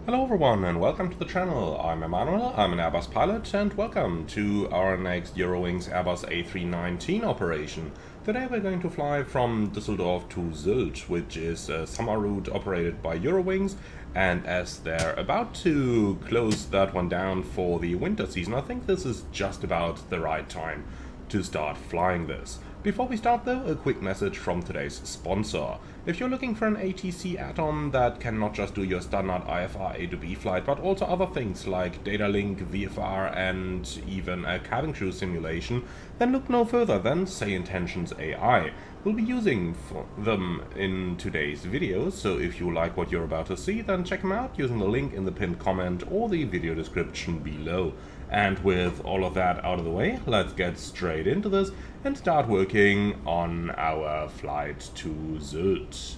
Hello everyone and welcome to the channel. I'm Emmanuel, I'm an Airbus pilot, and welcome to our next Eurowings Airbus A319 operation. Today we're going to fly from Düsseldorf to Sylt, which is a summer route operated by Eurowings, and as they're about to close that one down for the winter season, I think this is just about the right time to start flying this. Before we start though, a quick message from today's sponsor. If you're looking for an ATC add-on that can not just do your standard IFR A to B flight, but also other things like data link, VFR and even a cabin crew simulation, then look no further than Say Intentions AI. We'll be using them in today's video, so if you like what you're about to see, then check them out using the link in the pinned comment or the video description below. And with all of that out of the way, let's get straight into this and start working on our flight to Sylt.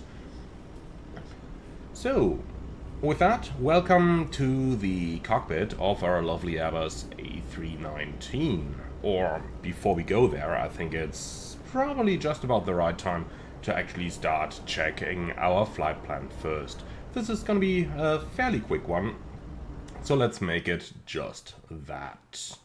So, with that, welcome to the cockpit of our lovely Airbus A319. Or, before we go there, I think it's probably just about the right time to actually start checking our flight plan first. This is going to be a fairly quick one, so let's make it just that.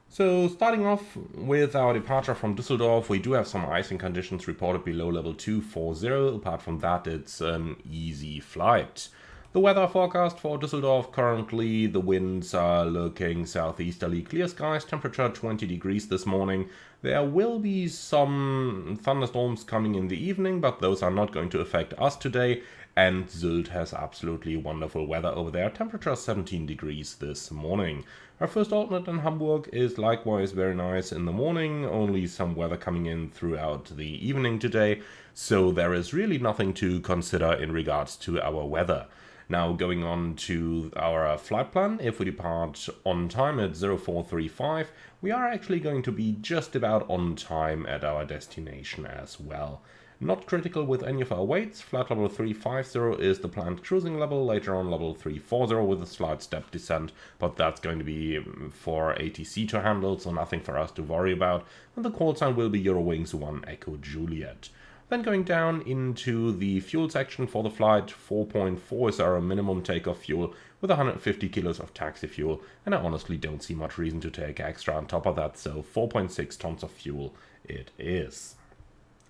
So starting off with our departure from Düsseldorf, we do have some icing conditions reported below level 240. Apart from that, it's an easy flight. The weather forecast for Düsseldorf currently, the winds are looking southeasterly, clear skies, temperature 20 degrees this morning. There will be some thunderstorms coming in the evening, but those are not going to affect us today. And Sylt has absolutely wonderful weather over there, temperature 17 degrees this morning. Our first alternate in Hamburg is likewise very nice in the morning, only some weather coming in throughout the evening today, so there is really nothing to consider in regards to our weather. Now going on to our flight plan, if we depart on time at 0435, we are actually going to be just about on time at our destination as well. Not critical with any of our weights, flight level 350 is the planned cruising level, later on level 340 with a slight step descent, but that's going to be for ATC to handle, so nothing for us to worry about, and the call sign will be Eurowings 1 Echo Juliet. Then going down into the fuel section for the flight, 4.4 is our minimum takeoff fuel with 150 kilos of taxi fuel, and I honestly don't see much reason to take extra on top of that, so 4.6 tons of fuel it is.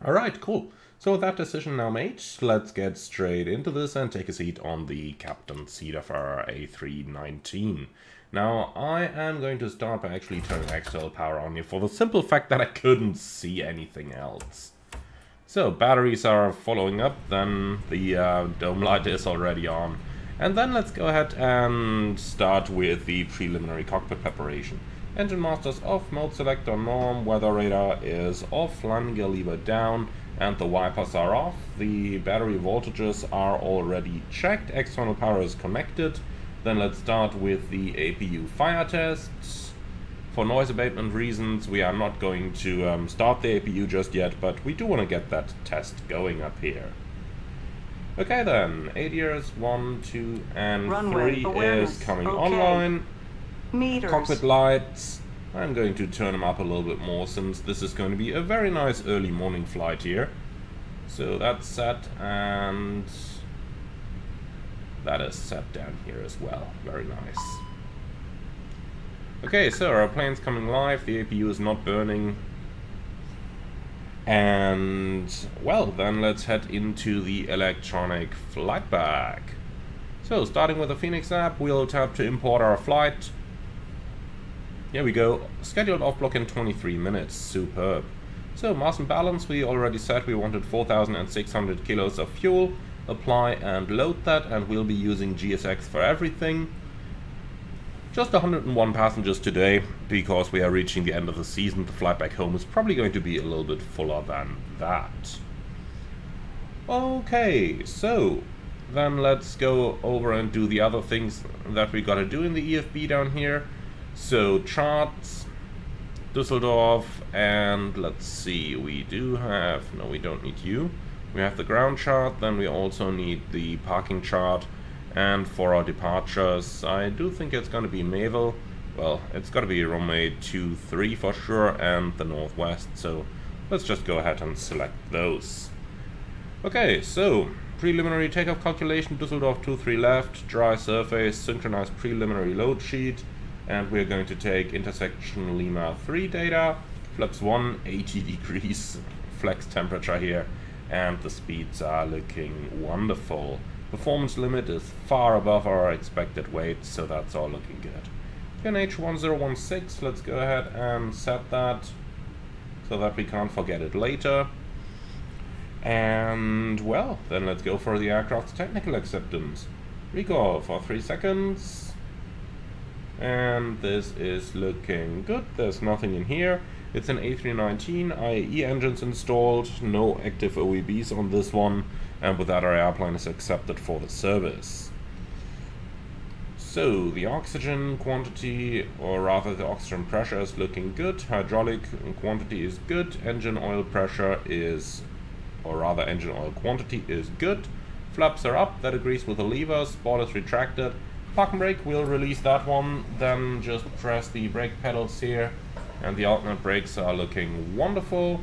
Alright, cool. So with that decision now made, let's get straight into this and take a seat on the captain's seat of our A319. Now, I am going to start by actually turning external power on here for the simple fact that I couldn't see anything else. So, batteries are following up, then the dome light is already on. And then let's go ahead and start with the preliminary cockpit preparation. Engine masters off, mode selector norm, weather radar is off, landing gear lever down, and the wipers are off. The battery voltages are already checked, external power is connected. Then let's start with the APU fire tests. For noise abatement reasons, we are not going to start the APU just yet, but we do want to get that test going up here. Okay then, ADRs 1, 2, and runway 3 is coming online. Meters. Cockpit lights, I'm going to turn them up a little bit more since this is going to be a very nice early morning flight here. So that's set, and that is set down here as well. Very nice. Okay, so our plane's coming live, the APU is not burning. And, well, then let's head into the electronic flight bag. So, starting with the Phoenix app, we'll tap to import our flight. Here we go, scheduled off block in 23 minutes, superb. So mass and balance, we already said we wanted 4,600 kilos of fuel. Apply and load that, and we'll be using GSX for everything. Just 101 passengers today, because we are reaching the end of the season. The flight back home is probably going to be a little bit fuller than that. Okay, so then let's go over and do the other things that we gotta do in the EFB down here. So, charts, Düsseldorf, and let's see, we do have, no we don't need you. We have the ground chart, then we also need the parking chart, and for our departures, I do think it's going to be Mayville. Well, it's got to be runway 23 for sure, and the northwest, so let's just go ahead and select those. Okay, so preliminary takeoff calculation, Düsseldorf 23 left, dry surface, synchronized preliminary load sheet, and we're going to take intersection Lima 3 data, flaps 1, 80 degrees flex temperature here, and the speeds are looking wonderful. Performance limit is far above our expected weight, so that's all looking good. QNH 1016, let's go ahead and set that so that we can't forget it later. And well, then let's go for the aircraft's technical acceptance. Recall for 3 seconds. And this is looking good. There's nothing in here. It's an A319, IAE engines installed, no active OEBs on this one, and with that our airplane is accepted for the service. So the oxygen quantity, or rather the oxygen pressure, is looking good. Hydraulic quantity is good. Engine oil pressure is, or rather engine oil quantity is good. Flaps are up, that agrees with the lever. Spoil is retracted. Park and brake, we'll release that one, then just press the brake pedals here, and the alternate brakes are looking wonderful.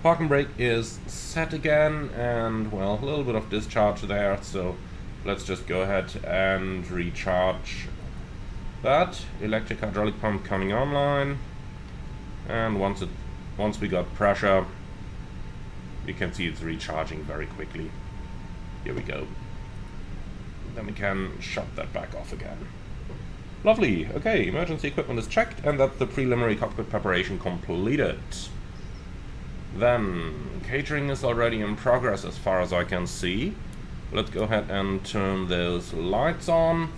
Park and brake is set again, and well, a little bit of discharge there, so let's just go ahead and recharge that. Electric hydraulic pump coming online, and once we got pressure, you can see it's recharging very quickly. Here we go. Then we can shut that back off again. Lovely. Okay, emergency equipment is checked, and that's the preliminary cockpit preparation completed. Then catering is already in progress as far as I can see. Let's go ahead and turn those lights on.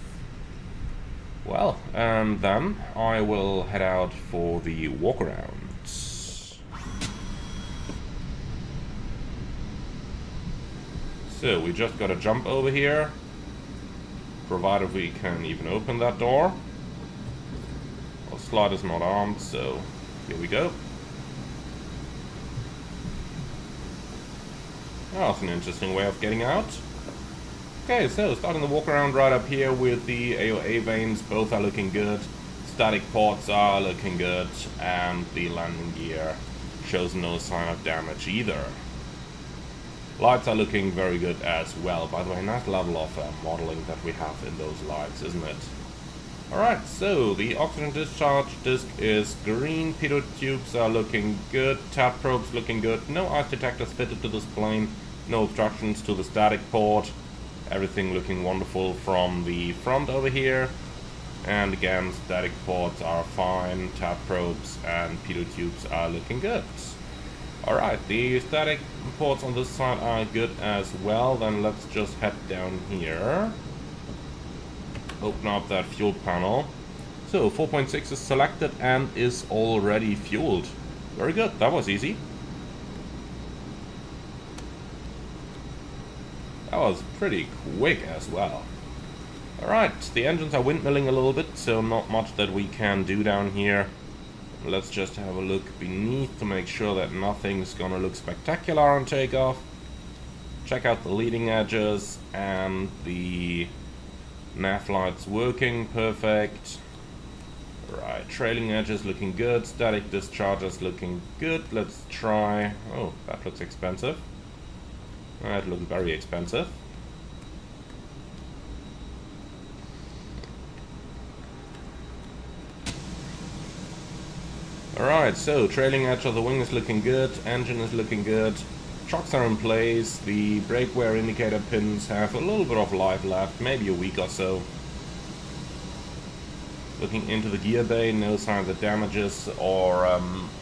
Well, and then I will head out for the walk around. So we just got to jump over here, provided we can even open that door. Our slide is not armed, so here we go. Oh, that's an interesting way of getting out. Okay, so starting the walk around right up here with the AOA vanes, both are looking good. Static ports are looking good, and the landing gear shows no sign of damage either. Lights are looking very good as well. By the way, nice level of modeling that we have in those lights, isn't it? Alright, so the oxygen discharge disc is green, pitot tubes are looking good, tap probes looking good, no ice detectors fitted to this plane, no obstructions to the static port, everything looking wonderful from the front over here. And again, static ports are fine, tap probes and pitot tubes are looking good. Alright, the static ports on this side are good as well. Then let's just head down here. Open up that fuel panel. So 4.6 is selected and is already fueled. Very good, that was easy. That was pretty quick as well. Alright, the engines are windmilling a little bit, so not much that we can do down here. Let's just have a look beneath to make sure that nothing's gonna look spectacular on takeoff. Check out the leading edges, and the nav lights working perfect. Right, trailing edges looking good, static discharges looking good. Let's try... oh, that looks expensive. That looks very expensive. Alright, so trailing edge of the wing is looking good, engine is looking good, shocks are in place, the brake wear indicator pins have a little bit of life left, maybe a week or so. Looking into the gear bay, no signs of damages or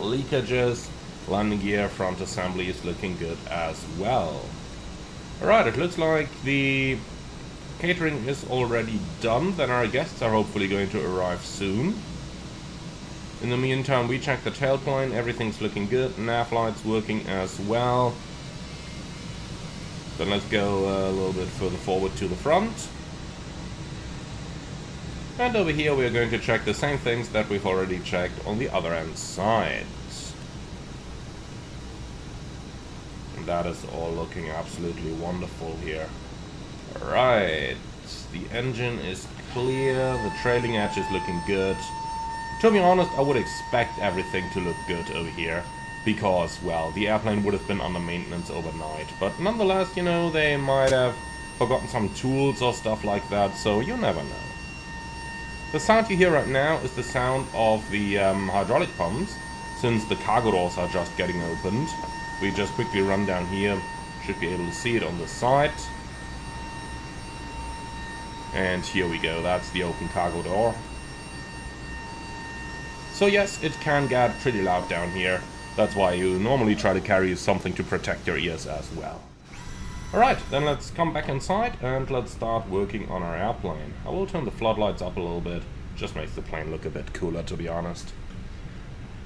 leakages. Landing gear front assembly is looking good as well. Alright, it looks like the catering is already done, then our guests are hopefully going to arrive soon. In the meantime, we check the tailplane, everything's looking good, nav lights working as well. Then let's go a little bit further forward to the front. And over here we are going to check the same things that we've already checked on the other end side. And that is all looking absolutely wonderful here. Alright, the engine is clear, the trailing edge is looking good. To be honest, I would expect everything to look good over here. because, well, the airplane would have been under maintenance overnight. But nonetheless, you know, they might have forgotten some tools or stuff like that, so you never know. The sound you hear right now is the sound of the hydraulic pumps, since the cargo doors are just getting opened. We just quickly run down here, should be able to see it on the side. And here we go, that's the open cargo door. So yes, it can get pretty loud down here. That's why you normally try to carry something to protect your ears as well. Alright, then let's come back inside and let's start working on our airplane. I will turn the floodlights up a little bit, just makes the plane look a bit cooler, to be honest.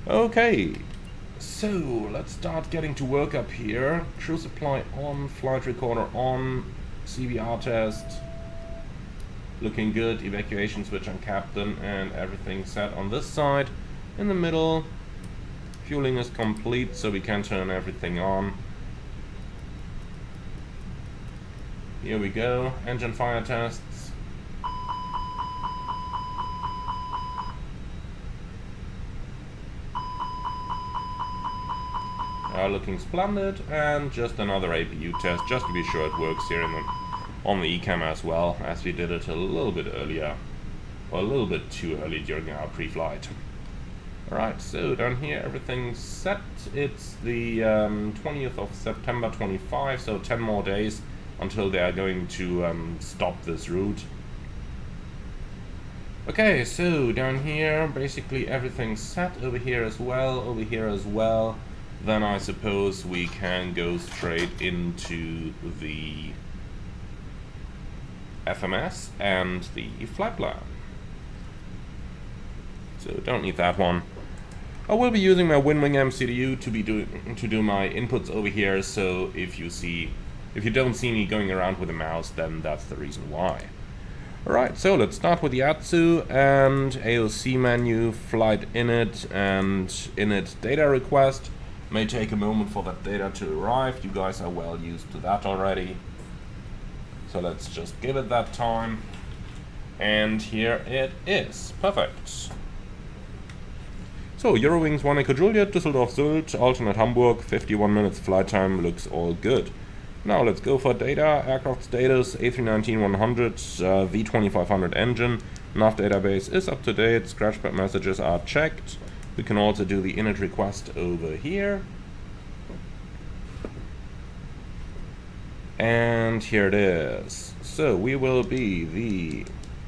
Okay, so let's start getting to work up here. Crew supply on, flight recorder on, CVR test. Looking good, evacuation switch on captain, and everything set on this side. In the middle, fueling is complete, so we can turn everything on. Here we go, engine fire tests. Looking splendid, and just another APU test, just to be sure it works here on the ECAM as well, as we did it a little bit earlier, or a little bit too early during our pre-flight. Alright, so down here everything's set. It's the 20th of September 25, so 10 more days until they are going to stop this route. Okay, so down here basically everything's set, over here as well, over here as well. Then I suppose we can go straight into the FMS and the flight plan. So don't need that one. I will be using my WinWing MCDU to do my inputs over here, so if you don't see me going around with a mouse, then that's the reason why. Alright, so let's start with the ATSU and AOC menu, flight init and init data request. May take a moment for that data to arrive. You guys are well used to that already. So let's just give it that time. And here it is. Perfect. So Eurowings 1 Echo Juliet, Düsseldorf Sylt, alternate Hamburg, 51 minutes flight time, looks all good. Now let's go for data, aircraft status, A319-100, V2500 engine, nav database is up to date, scratchpad messages are checked. We can also do the init request over here. And here it is. So we will be the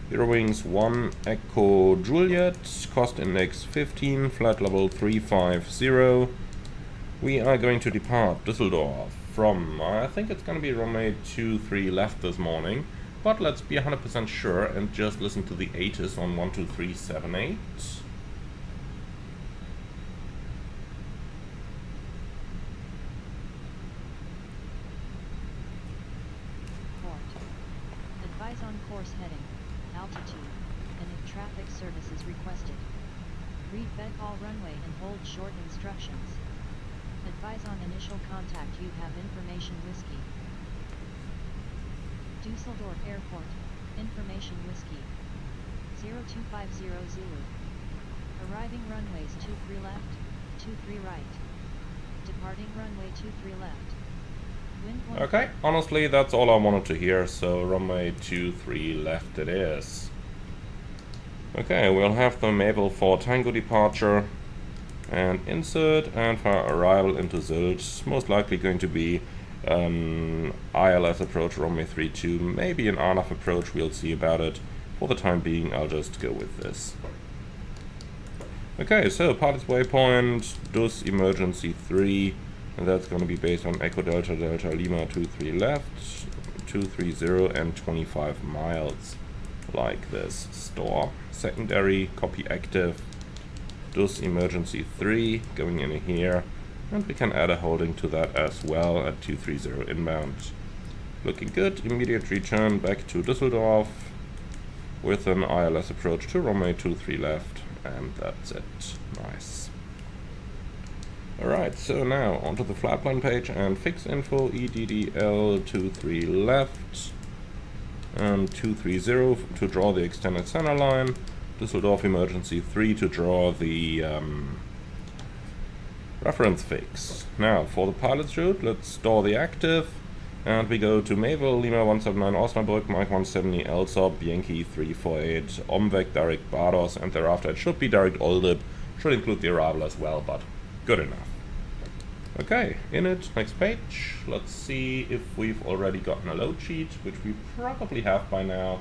Eurowings 1 Echo Juliet, cost index 15, flight level 350. We are going to depart Düsseldorf from, I think it's going to be runway 23 left this morning, but let's be 100% sure and just listen to the ATIS on 12378. Advise on course heading, altitude, and if traffic service is requested. Read all runway and hold short instructions. Advise on initial contact. You have information whiskey. Düsseldorf Airport, information whiskey. 0250 Zulu. Arriving runways 23 left, 23 right. Departing runway 23 left. Okay, honestly that's all I wanted to hear, so runway 23 left it is. Okay, we'll have the Maple 4 Tango departure and insert, and for arrival into Sylt, most likely going to be ILS approach runway 32, maybe an RNAV approach, we'll see about it. For the time being I'll just go with this. Okay, so party's waypoint, DUS emergency 3, and that's going to be based on Echo Delta Delta Lima 23 left, 230 and 25 miles, like this. Store, secondary, copy active, DUS emergency 3, going in here, and we can add a holding to that as well at 230 inbound. Looking good, immediate return back to Düsseldorf with an ILS approach to runway 23 left, and that's it. Nice. Alright, so now onto the flight plan page and fix info, EDDL 23 left and 230 to draw the extended center line, Düsseldorf emergency 3 to draw the Reference fix. Now, for the pilot's route, let's store the active. And we go to Mayville, Lima 179, Osnabrück, Mike 170, Elsop, Yankee 348, Omvec, direct Bardos, and thereafter it should be direct Oldip. Should include the arrival as well, but good enough. Okay, in it, next page. Let's see if we've already gotten a load sheet, which we probably have by now.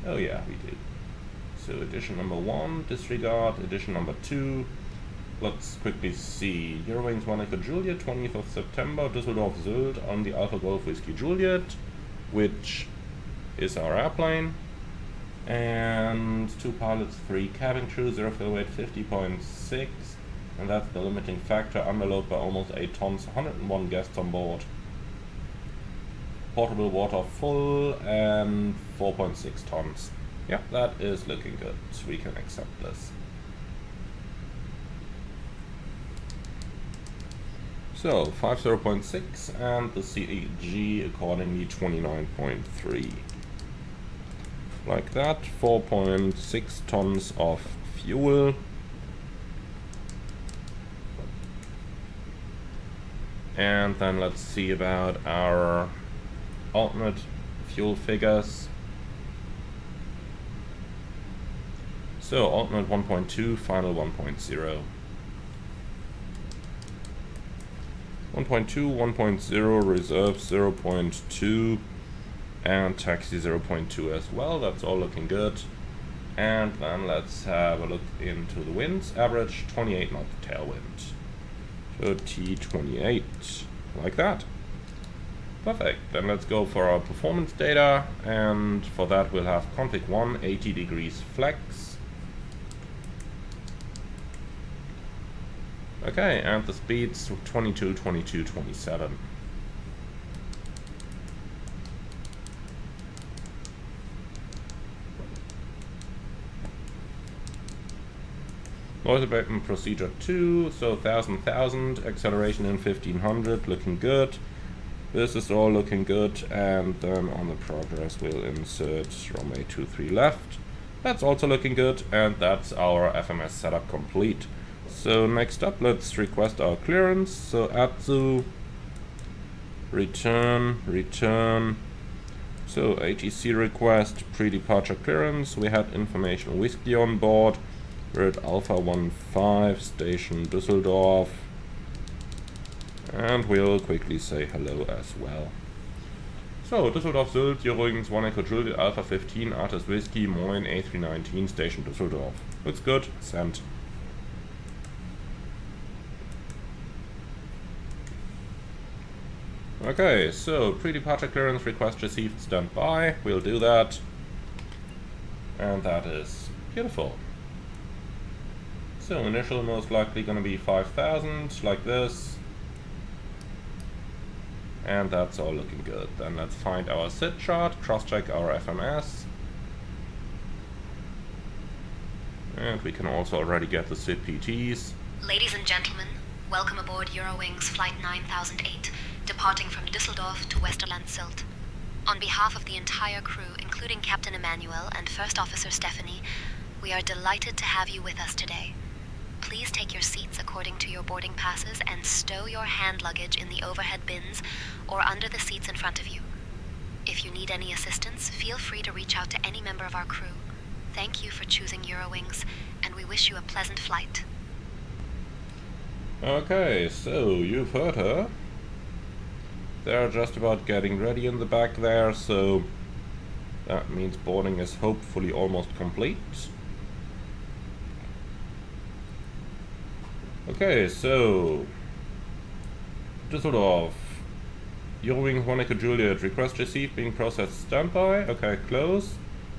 Oh yeah, we do. So edition number 1, disregard, edition number 2. Let's quickly see. Eurowings 1 Echo Juliet, 20th of September, Düsseldorf Sylt on the Alpha Golf Whiskey Juliet, which is our airplane. And 2 pilots, 3 cabin crew, 0 fuel weight 50.6. And that's the limiting factor, underload by almost 8 tons, 101 guests on board. Portable water full and 4.6 tons. Yeah, that is looking good. We can accept this. So 50.6 and the CEG accordingly 29.3. Like that, 4.6 tons of fuel. And then let's see about our alternate fuel figures. So alternate 1.2, final 1.0. 1.2, 1.0, reserve 0.2, and taxi 0.2 as well. That's all looking good. And then let's have a look into the winds. Average 28 knot tailwind. So T28, like that. Perfect. Then let's go for our performance data, and for that we'll have config 1, 80 degrees flex. Okay, and the speeds 22, 22, 27. Noise abatement procedure 2, so 1000, acceleration in 1500, looking good. This is all looking good, and then on the progress we'll insert runway 23 left. That's also looking good, and that's our FMS setup complete. So next up, let's request our clearance. So ATSU, return. So ATC request, pre-departure clearance. We had information whiskey on board. We're at Alpha 15, station Düsseldorf. And we'll quickly say hello as well. So, Düsseldorf Sylt, Eurowings 1 Echo Juliet, Alpha 15, Artis Whiskey, Moin, A319, station Düsseldorf. Looks good, send. Okay, so pre-departure clearance request received, stand by. We'll do that. And that is beautiful. So initial most likely gonna be 5000, like this. And that's all looking good. Then let's find our SID chart, cross-check our FMS. And we can also already get the SID PTs. Ladies and gentlemen, welcome aboard Eurowings Flight 9008, departing from Düsseldorf to Westerland Sylt. On behalf of the entire crew, including Captain Emmanuel and First Officer Stephanie, we are delighted to have you with us today. Please take your seats according to your boarding passes and stow your hand luggage in the overhead bins or under the seats in front of you. If you need any assistance, feel free to reach out to any member of our crew. Thank you for choosing Eurowings, and we wish you a pleasant flight. Okay, so you've heard her. They're just about getting ready in the back there, so that means boarding is hopefully almost complete. Okay, so Düsseldorf, Eurowings 1 Echo Juliet, request received, being processed, standby. Okay, close.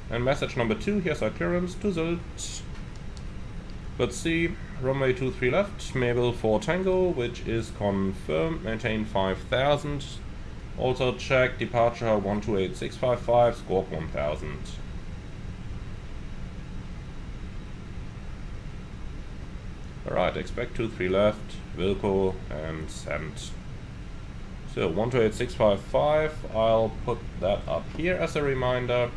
And message number 2, here's our clearance to Sylt. Let's see, runway 23 left, Mabel 4 Tango, which is confirmed, maintain 5000. Also check departure 128655, squawk 1000. Alright, expect 23 left, Wilco, and send. So 128655, I'll put that up here as a reminder.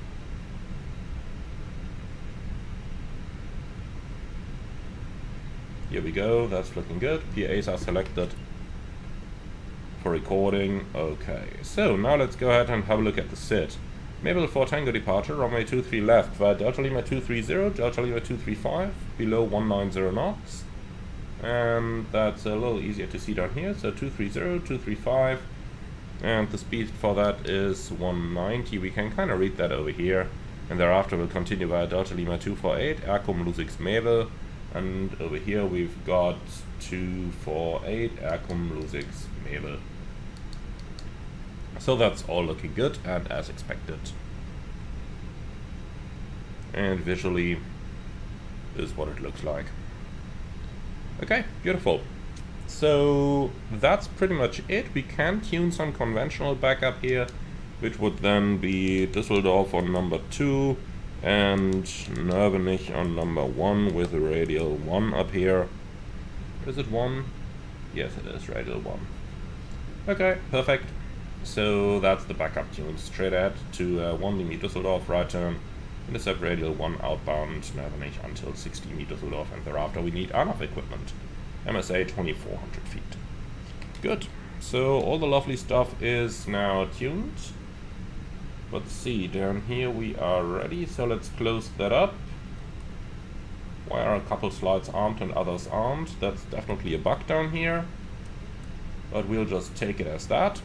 Here we go, that's looking good. PAs are selected for recording. Okay, so now let's go ahead and have a look at the SID. Mabel for Tango departure, runway 23 left via Delta Lima 230, Delta Lima 235, below 190 knots. And that's a little easier to see down here, so 230, 235, and the speed for that is 190. We can kind of read that over here, and thereafter we'll continue via Delta Lima 248, Aircom Lusix Mabel, and over here we've got 248, Aircom Lusix Mabel. So that's all looking good and as expected. And visually is what it looks like. Okay, beautiful. So that's pretty much it. We can tune some conventional backup here, which would then be Düsseldorf on number 2 and Nürnberg on number 1 with a radial 1 up here. Is it 1? Yes, it is radial 1. Okay, perfect. So that's the backup tune. Straight ahead to 1 Lima Düsseldorf, right turn, intercept radial 1 outbound Nürnberg until 16 meters Düsseldorf, and thereafter we need enough equipment. MSA 2400 feet. Good. So all the lovely stuff is now tuned. Let's see, down here we are ready, so let's close that up. Why are a couple slides armed and others aren't? That's definitely a bug down here, but we'll just take it as that.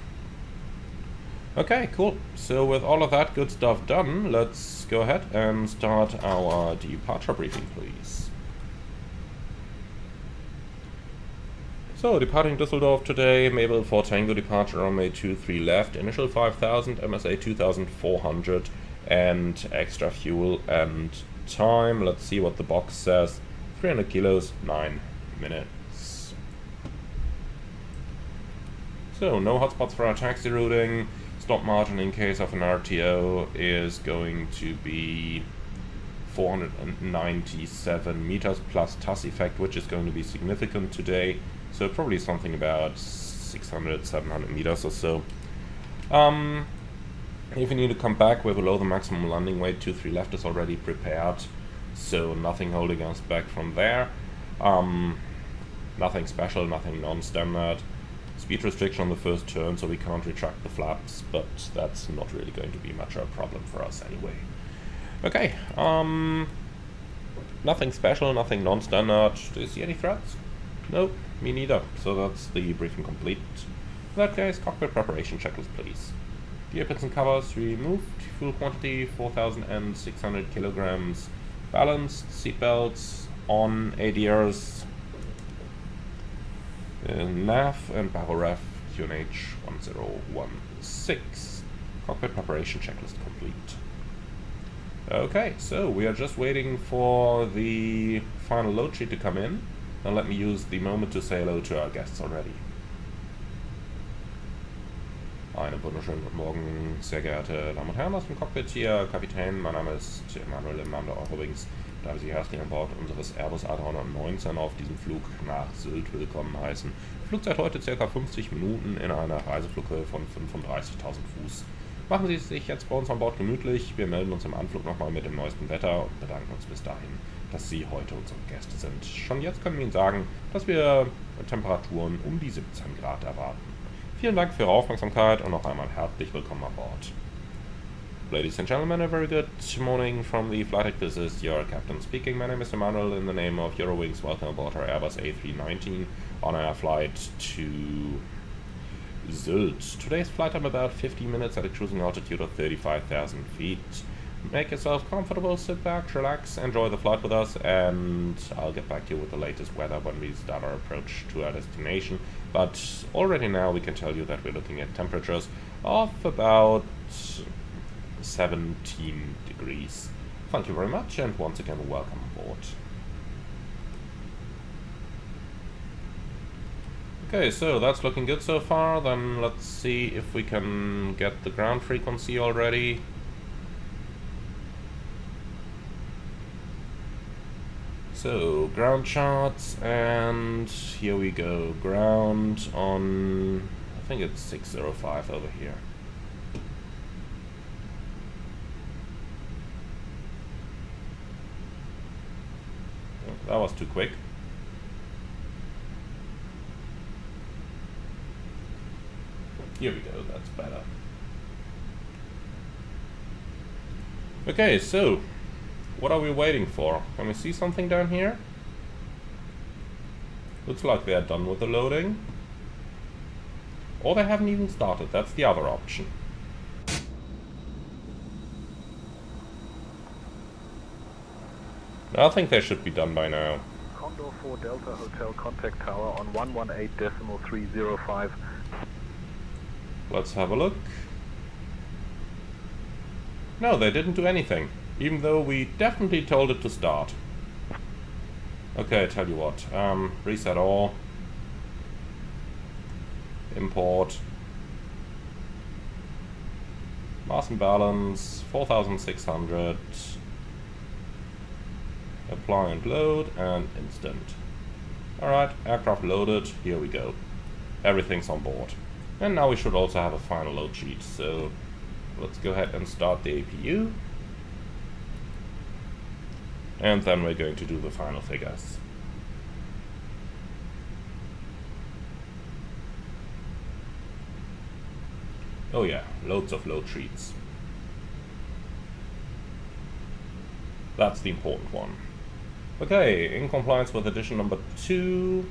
Okay, cool. So with all of that good stuff done, let's go ahead and start our departure briefing, please. So, departing Düsseldorf today, Mabel for Tango departure runway 23 left, initial 5000, MSA 2400, and extra fuel and time. Let's see what the box says. 300 kilos, 9 minutes. So, no hotspots for our taxi routing. Stop margin in case of an RTO is going to be 497 meters plus TAS effect, which is going to be significant today. So probably something about 600, 700 meters or so. If you need to come back, we're below the maximum landing weight. 23 left is already prepared, so nothing holding us back from there. Nothing special, nothing non-standard. Speed restriction on the first turn, so we can't retract the flaps, but that's not really going to be much of a problem for us anyway. Okay, nothing special, nothing non-standard. Do you see any threats? No, me neither. So that's the briefing complete. In that case, cockpit preparation checklist, please. Gear pins and covers removed. Fuel quantity 4,600 kilograms. Balanced. Seatbelts on. ADRs. NAV and Baroref QNH 1016. Cockpit preparation checklist complete. Okay, so we are just waiting for the final load sheet to come in. Now let me use the moment to say hello to our guests already. Einen wunderschönen guten Morgen, sehr geehrte Damen und Herren aus dem Cockpit hier. Kapitän, mein Name ist Emanuel im Namen der Eurowings. Darf ich Sie herzlich an Bord unseres Airbus A319 auf diesem Flug nach Sylt willkommen heißen. Flugzeit heute ca. 50 Minuten in einer Reiseflughöhe von 35.000 Fuß. Machen Sie es sich jetzt bei uns an Bord gemütlich. Wir melden uns im Anflug nochmal mit dem neuesten Wetter und bedanken uns bis dahin, dass Sie heute unsere Gäste sind. Schon jetzt können wir Ihnen sagen, dass wir Temperaturen um die 17 Grad erwarten. Vielen Dank für Ihre Aufmerksamkeit und noch einmal herzlich willkommen an Bord. Ladies and gentlemen, a very good morning from the flight deck. This is your captain speaking. My name is Emanuel. In the name of Eurowings, welcome aboard our Airbus A319 on our flight to Sylt. Today's flight time about 50 minutes at a cruising altitude of 35,000 feet. Make yourself comfortable, sit back, relax, enjoy the flight with us, and I'll get back to you with the latest weather when we start our approach to our destination. But already now we can tell you that we're looking at temperatures of about 17 degrees. Thank you very much, and once again, welcome aboard. Okay, so that's looking good so far. Then let's see if we can get the ground frequency already. So, ground charts, and here we go. Ground on, I think it's 605 over here. That was too quick. Here we go, that's better. Okay, so what are we waiting for? Can we see something down here? Looks like they're done with the loading. Or they haven't even started, that's the other option. I think they should be done by now. Condor 4 Delta Hotel contact tower on 118.305. Let's have a look. No, they didn't do anything, even though we definitely told it to start. Okay, I tell you what, reset all. Import. Mass and balance, 4600. Apply and load, and instant. Alright, aircraft loaded, here we go. Everything's on board. And now we should also have a final load sheet, so let's go ahead and start the APU. And then we're going to do the final figures. Oh yeah, loads of load sheets. That's the important one. Okay, in compliance with edition number 2,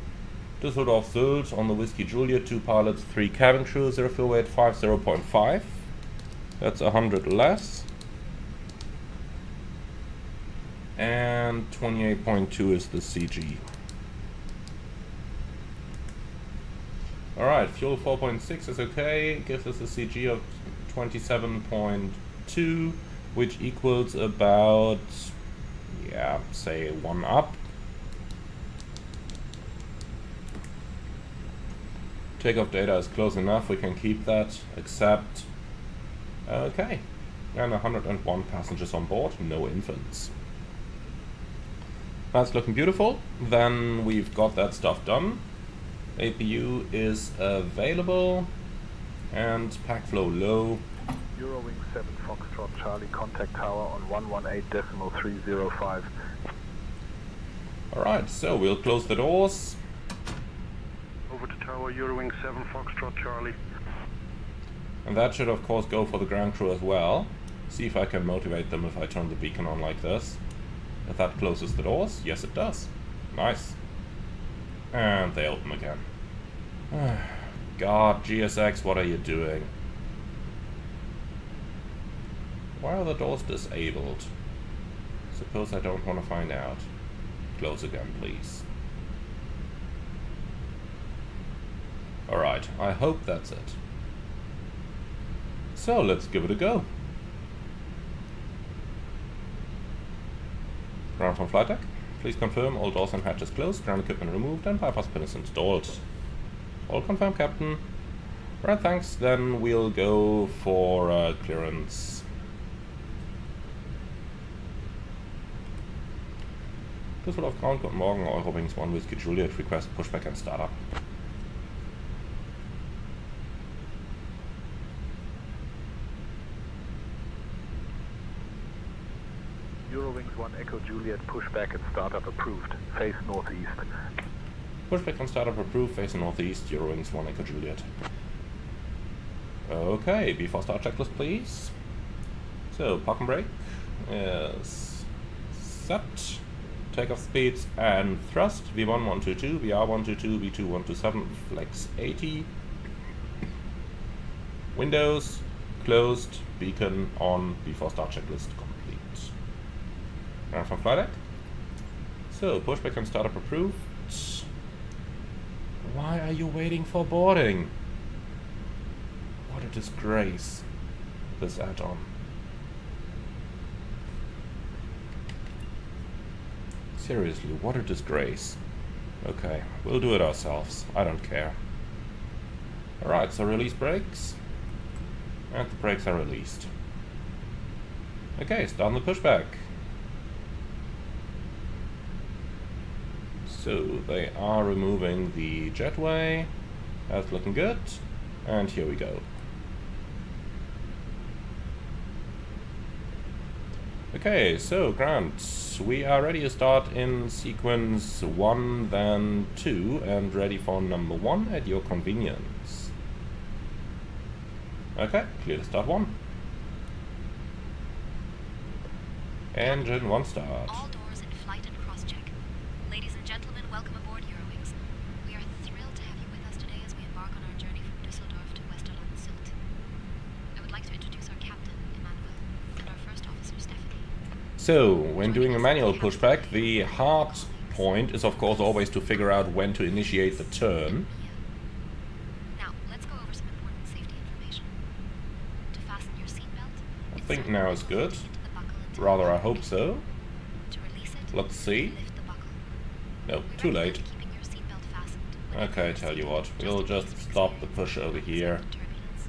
Düsseldorf Sylt on the Whiskey Juliet, 2 pilots, 3 cabin crew, 0 fuel weight, 50.5. That's 100 less. And 28.2 is the CG. Alright, fuel 4.6 is okay, gives us a CG of 27.2, which equals about, yeah, say 1 up. Takeoff data is close enough, we can keep that, accept. Okay, and 101 passengers on board, no infants. That's looking beautiful. Then we've got that stuff done. APU is available, and pack flow low. Eurowing 7 Foxtrot Charlie contact tower on 118.305. Alright, so we'll close the doors. Over to tower Eurowing 7 Foxtrot Charlie. And that should of course go for the ground crew as well. See if I can motivate them if I turn the beacon on like this. If that closes the doors, yes it does. Nice. And they open again. God, GSX, what are you doing? Why are the doors disabled? Suppose I don't want to find out. Close again, please. Alright, I hope that's it. So, let's give it a go. Ground from flight deck. Please confirm all doors and hatches closed, ground equipment removed, and bypass pin is installed. All confirmed, Captain. Right, thanks. Then we'll go for clearance. Düsseldorf Ground, guten Morgen, Eurowings 1 Whiskey Juliet, request pushback and startup. Eurowings 1 Echo Juliet pushback and startup approved. Face northeast. Pushback and startup approved, face northeast, Eurowings 1 Echo Juliet. Okay, before start checklist please. So, park and brake is set. Takeoff speeds and thrust, V1 122, VR 122, V2 127, flex 80. Windows closed, beacon on, before start checklist complete. Ground from flight deck. So, pushback and startup approved. Why are you waiting for boarding? What a disgrace, this add-on. Seriously, what a disgrace. Okay, we'll do it ourselves. I don't care. Alright, so release brakes. And the brakes are released. Okay, start the pushback. So, they are removing the jetway. That's looking good. And here we go. Okay, so Grant, we are ready to start in sequence 1, then 2, and ready for number 1 at your convenience. Okay, clear to start 1. Engine 1 start. All doors in flight and cross-check. Ladies and gentlemen, welcome aboard Eurowings. We are thrilled to have you with us today as we embark on our journey from Düsseldorf to Westerland Sylt. I would like to introduce our captain, Emmanuel, and our first officer, Stephanie. So, when doing a manual pushback, the hard point is of course always to figure out when to initiate the turn. Now, let's go over some important safety information. To fasten your seatbelt, I think now is good. into the buckle until Rather, I hope so. to release it, Let's see. lift the buckle. No, We too late. recommend keeping your seatbelt fastened whenever Okay, you're tell you seated, what, we'll in just case of stop the accident, push over here. sudden turbulence.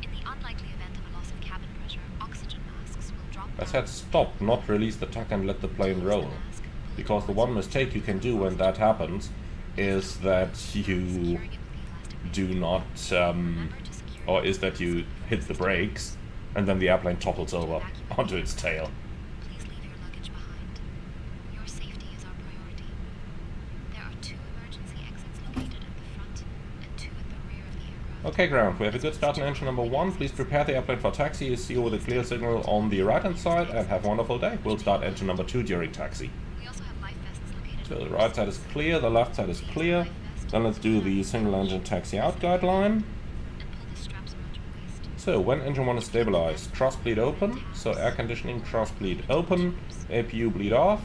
In the unlikely event of a loss of cabin pressure, oxygen masks will drop I down. said stop, not release the tack and let the plane roll. Because the one mistake you can do when that happens is that you do not, or is that you hit the brakes and then the airplane topples over onto its tail. Please leave your luggage behind. Your safety is our priority. There are 2 emergency exits located at the front and 2 at the rear of the aircraft. Okay, ground, we have a good start in engine number 1. Please prepare the airplane for taxi, see you with a clear signal on the right hand side, and have a wonderful day. We'll start engine number 2 during taxi. We also have life vests located. So the right side is clear, the left side is clear. Then let's do the single engine taxi out guideline. And pull the straps around your waist. So when engine 1 is stabilized, cross bleed open, so air conditioning cross bleed open, APU bleed off,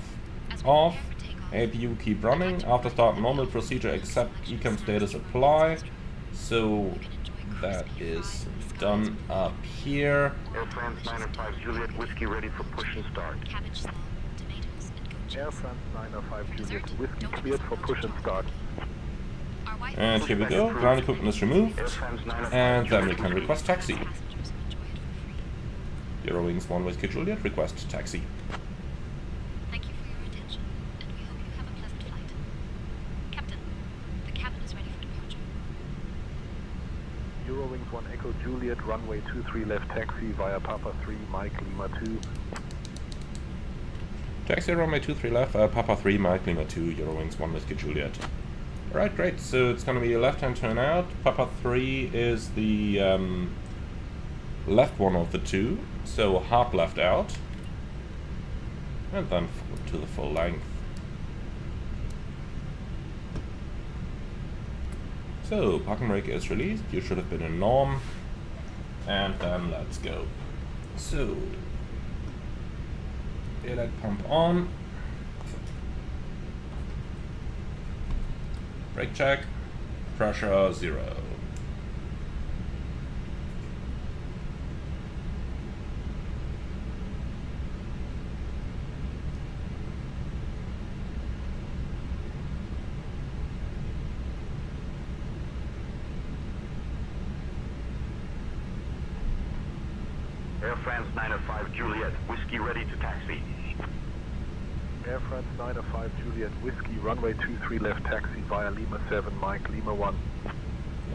APU keep running, after start normal procedure except ECAM status apply, so that is done up here. Air France 905 Juliet, whiskey ready for push and start. Cabbage slaw, tomatoes, and goat Air cheese. France 905 Juliet, Dessert, whiskey don't cleared miss for the push and Belgian start. Our Wi-Fi And here we go, ground equipment is removed, Air France 905 and then we Juliet, can request taxi. passengers will enjoy it for free. Eurowings 1 Whiskey Juliet, request taxi. Thank you for your attention, and we hope you have a pleasant flight. Captain, the cabin is ready for departure. Eurowings 1 Echo Juliet, runway 23 left taxi via Papa 3, Mike Lima 2. Taxi runway 23 left, Papa 3, Mike Lima 2, Eurowings 1 Whiskey Juliet. Alright, great, so it's going to be a left-hand turn out. Papa 3 is the left one of the two, so hard left out. And then to the full length. So, parking brake is released, you should have been in norm. And then let's go. So, air leg pump on. Brake check. Pressure 0. Air France 905 Juliet, whiskey ready to taxi. Air France 905 Juliet, whiskey, runway 23 left taxi via Lima 7, Mike Lima 1.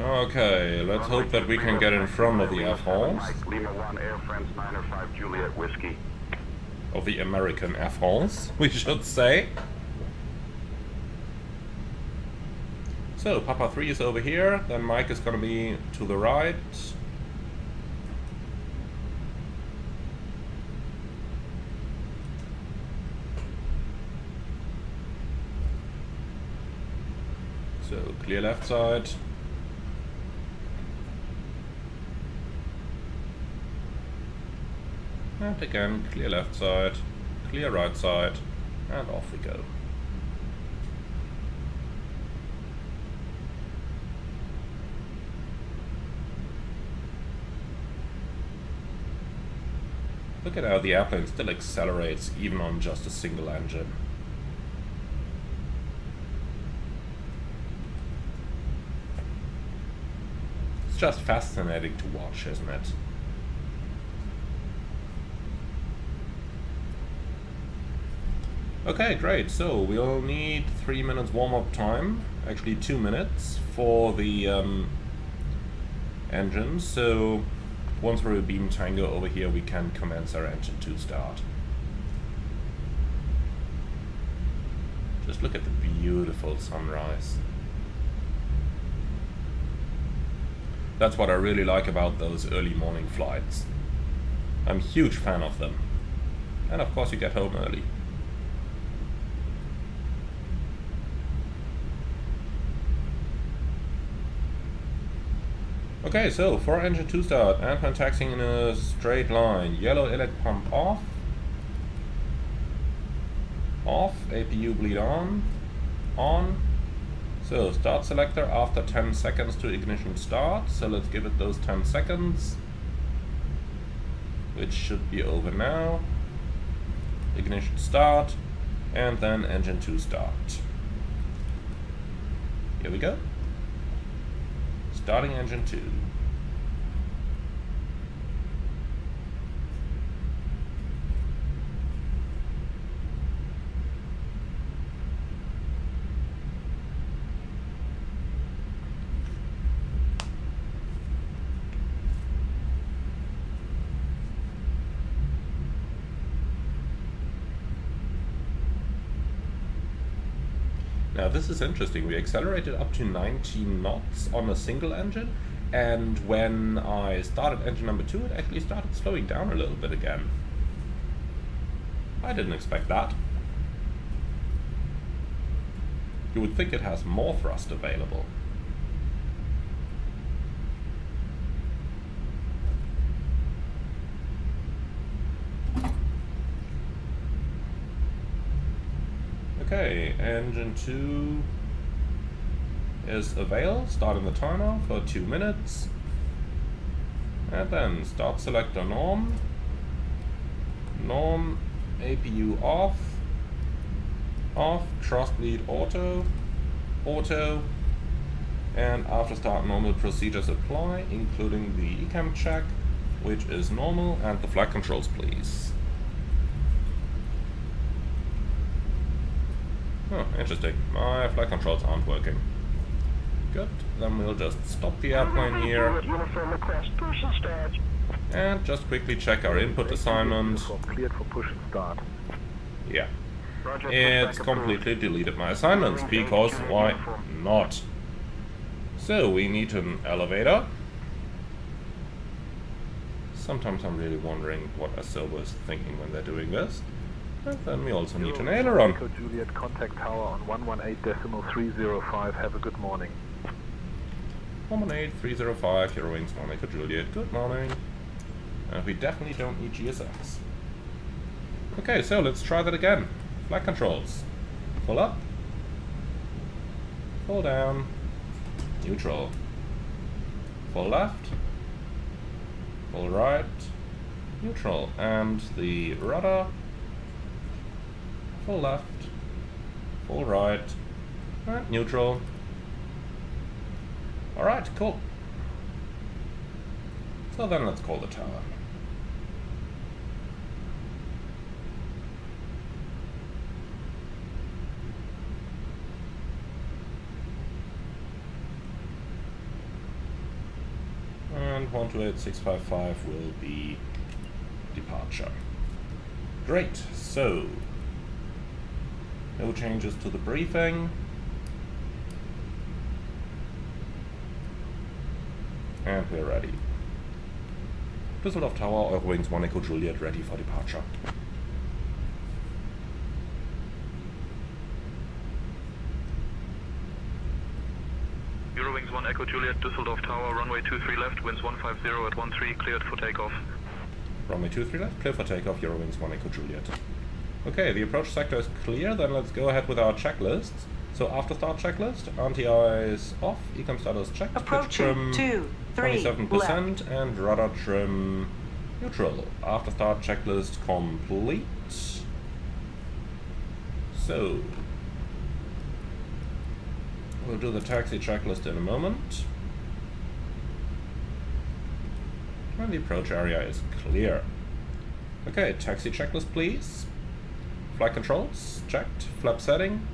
Okay, let's hope that we can get in front of the F-holes. Mike Lima 1, Air France 905 Juliet, whiskey. Of the American F-holes, we should say. So, Papa 3 is over here, then Mike is gonna be to the right. So, clear left side. And again, clear left side, clear right side, and off we go. Look at how the airplane still accelerates even on just a single engine. It's just fascinating to watch, isn't it? Okay, great. So we'll need 3 minutes warm-up time, actually 2 minutes for the engine. So once we're a beam tango over here, we can commence our engine to start. Just look at the beautiful sunrise. That's what I really like about those early morning flights. I'm a huge fan of them. And of course you get home early. Okay, so for engine 2 start, and when taxiing in a straight line, yellow elect pump off. Off, APU bleed on. On. So start selector after 10 seconds to ignition start. So let's give it those 10 seconds. Which should be over now. Ignition start. And then engine 2 start. Here we go. Starting engine 2. Now this is interesting, we accelerated up to 19 knots on a single engine, and when I started engine number 2 it actually started slowing down a little bit again. I didn't expect that. You would think it has more thrust available. Okay, engine 2 is avail, starting the timer for 2 minutes, and then start selector norm, APU off, thrust bleed auto, and after start normal procedures apply, including the ECAM check, which is normal, and the flight controls please. Oh, interesting. My flight controls aren't working. Good. Then we'll just stop the airplane here. And just quickly check our input assignment. Cleared for push and start. Yeah. It's completely deleted my assignments, because why not? So we need an elevator. Sometimes I'm really wondering what Asobo is thinking when they're doing this. And then we also need an aileron. Echo Juliet, contact tower on 118.305. Have a good morning. 118.305, Euro Wings 1 Echo Juliet. Good morning. And we definitely don't need GSX. Okay, so let's try that again. Flight controls. Full up. Full down. Neutral. Full left. Full right. Neutral. And the rudder. Full left, full right, and neutral. Alright, cool. So then let's call the tower. And 128655 will be departure. Great, so no changes to the briefing. And we're ready. Düsseldorf Tower, Eurowings 1 Echo Juliet, ready for departure. Eurowings 1 Echo Juliet, Düsseldorf Tower, runway 23 left, winds 150 at 13, cleared for takeoff. Runway 23 left, clear for takeoff, Eurowings 1 Echo Juliet. Okay, the approach sector is clear, then let's go ahead with our checklists. So after start checklist, anti-eyes off, ECAM status checked, pitch trim 27% and rudder trim neutral. After start checklist complete. So we'll do the taxi checklist in a moment. And the approach area is clear. Okay, taxi checklist please. Flight controls, checked. Flap setting,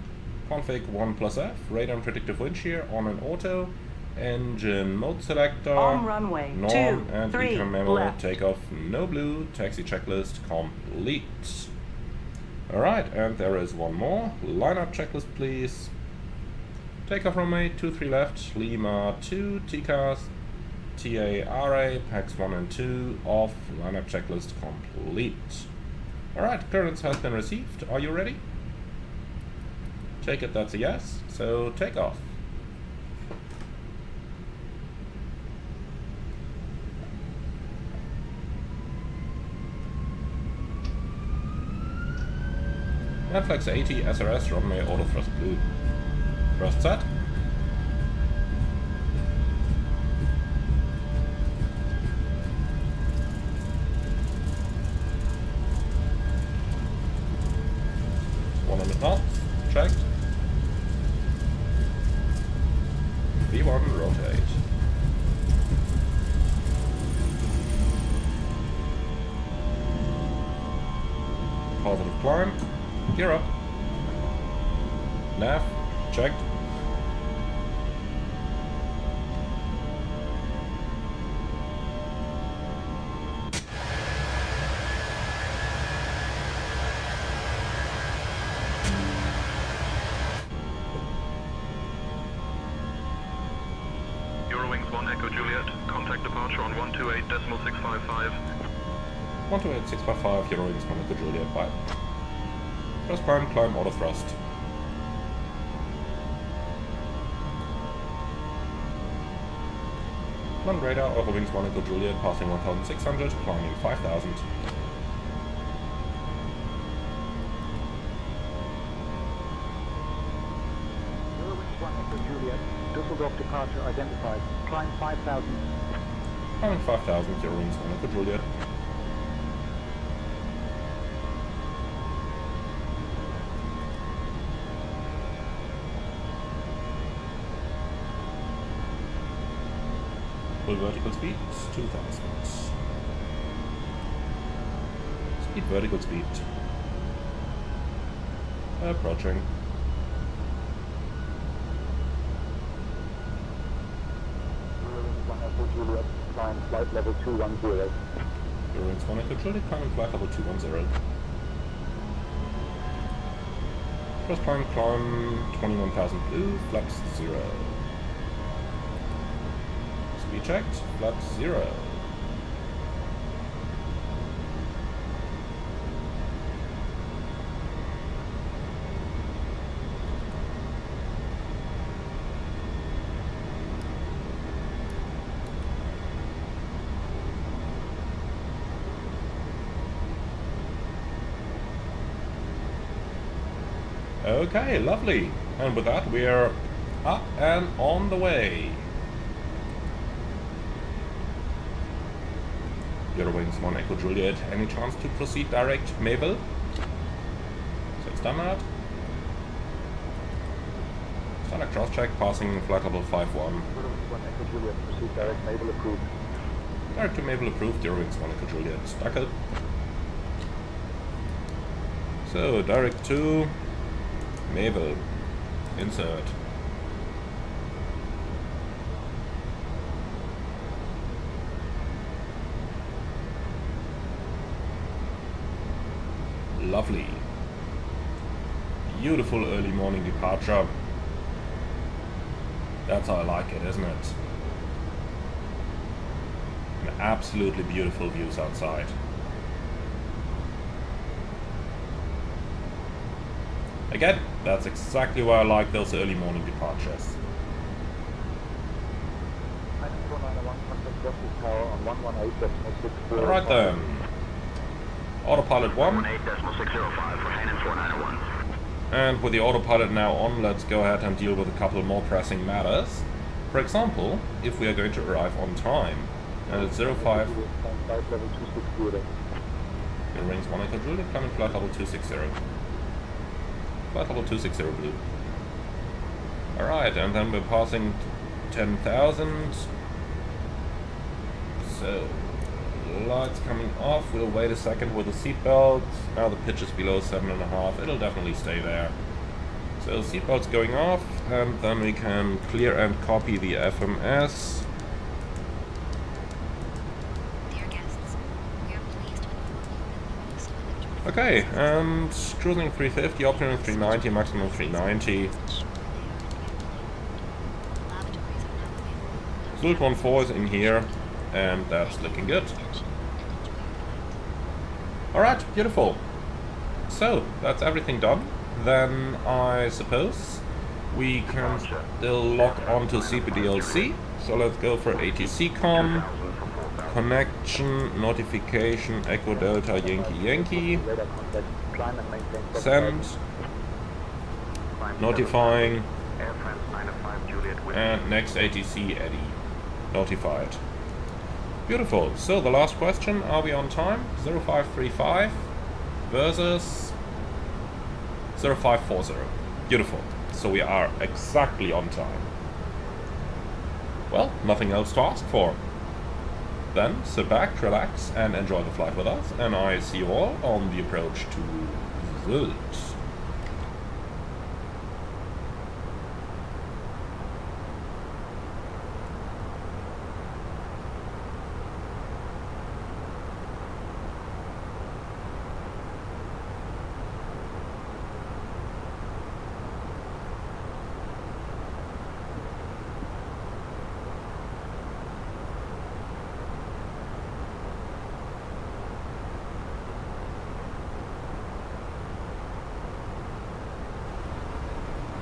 config 1+F, radar and predictive wind shear on an auto, engine mode selector, on runway norm 2, and 3 ECAM memo, left. takeoff no blue, taxi checklist complete. Alright, and there is one more. Lineup checklist please. Takeoff runway 23 left, Lima 2, TCAS, TARA, packs 1 and 2, off, lineup checklist complete. Alright, clearance has been received. Are you ready? Take it that's a yes, so take off. Flex 80, SRS, runway, auto thrust blue. Thrust set. Knots, checked. V1, rotate. Positive climb, gear up. Nav, checked. Eurowings 1 Echo Juliet, contact departure on 128.655. 128.655, Eurowings 1 Echo Juliet, bye. First climb, auto thrust. One radar, Eurowings 1 Echo Juliet, passing 1,600, climbing 5,000. Eurowings 1 Echo Juliet, Düsseldorf departure identified. Climb 5,000. Climbing 5,000, Eurowings 1 Echo Juliet. Full vertical speed, 2,000. Speed, vertical speed. Approaching. Eurowings 1 Echo Juliet, climb flight level 210. Eurowings 1 Echo Juliet, climbing flight level 210. First climb, 21,000 blue, flaps 0. Speed checked, flaps 0. Okay, lovely. And with that, we're up and on the way. Eurowings 1 Echo Juliet, any chance to proceed direct Mayville? So it's done that. Standard cross check, passing flight level 5-1. Eurowings 1 Echo Juliet, proceed direct Mayville approved. Direct to Mayville approved, Eurowings 1 Echo Juliet, Stucco. So, direct to Mayville. Insert. Lovely. Beautiful early morning departure. That's how I like it, isn't it? And absolutely beautiful views outside. Again, that's exactly why I like those early morning departures. 9491, contact Justice Tower on 118.640. Alright then. Autopilot 1. 118.605 for Hanan 4901. And with the autopilot now on, let's go ahead and deal with a couple more pressing matters. For example, if we are going to arrive on time, and it's 05... Flight level 260. Eurowings 1 Echo Juliet, climbing flight level 260. Flight level 260 blue. Alright, and then we're passing 10,000. So, lights coming off. We'll wait a second with the seatbelt. Now the pitch is below 7.5. It'll definitely stay there. So seatbelt's going off, and then we can clear and copy the FMS. Dear guests, we are pleased to inform you that the use of electronic Okay, and cruising 350, optimum 390, maximum 390. lavatories are now available. Sylt 14 is in here, and that's looking good. Alright, beautiful. So, that's everything done. Then I suppose we can still log on to CPDLC. So let's go for ATC com, connection, notification, Echo Delta Yankee Yankee, Radar contact. Climb and maintain contact. send, notifying, Air France 905 Juliet Whiskey. and next ATC Eddie, notified. Beautiful. So the last question, are we on time? 0535 versus 0540. Beautiful. So we are exactly on time. Well, nothing else to ask for. Then sit back, relax, and enjoy the flight with us, and I see you all on the approach to Sylt.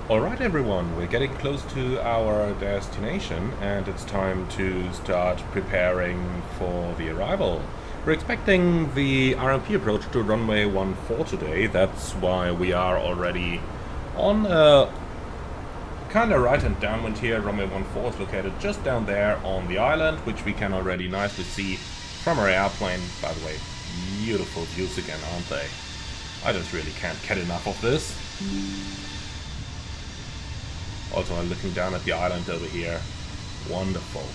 Alright everyone, we're getting close to our destination and it's time to start preparing for the arrival. We're expecting the RMP approach to runway 14 today, that's why we are already on a kind of right and downwind here. Runway 14 is located just down there on the island, which we can already nicely see from our airplane. By the way, beautiful views again, aren't they? I just really can't get enough of this. Also, I'm looking down at the island over here. Wonderful.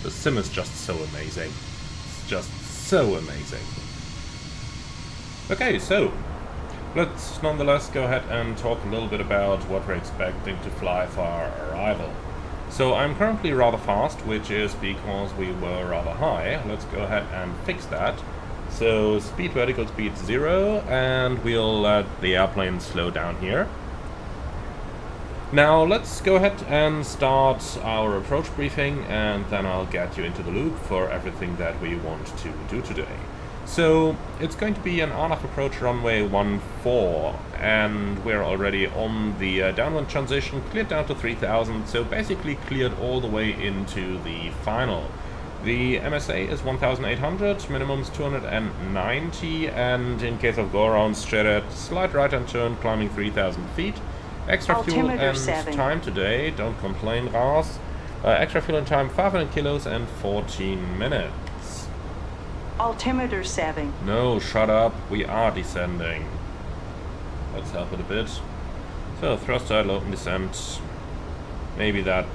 The sim is just so amazing. It's just so amazing. Okay, so let's nonetheless go ahead and talk a little bit about what we're expecting to fly for our arrival. So I'm currently rather fast, which is because we were rather high. Let's go ahead and fix that. So speed, vertical speed 0, and we'll let the airplane slow down here. Now let's go ahead and start our approach briefing, and then I'll get you into the loop for everything that we want to do today. So it's going to be an on-off approach runway 14, and we're already on the downwind transition, cleared down to 3000, so basically cleared all the way into the final. The MSA is 1800, minimum is 290, and in case of go-around straight at slight right-hand turn, climbing 3000 feet. Extra fuel and time today, don't complain, Ras. Extra fuel and time, 500 kilos and 14 minutes. Altimeter 7. No, shut up, we are descending. Let's help it a bit. So, thrust idle, open descent. Maybe that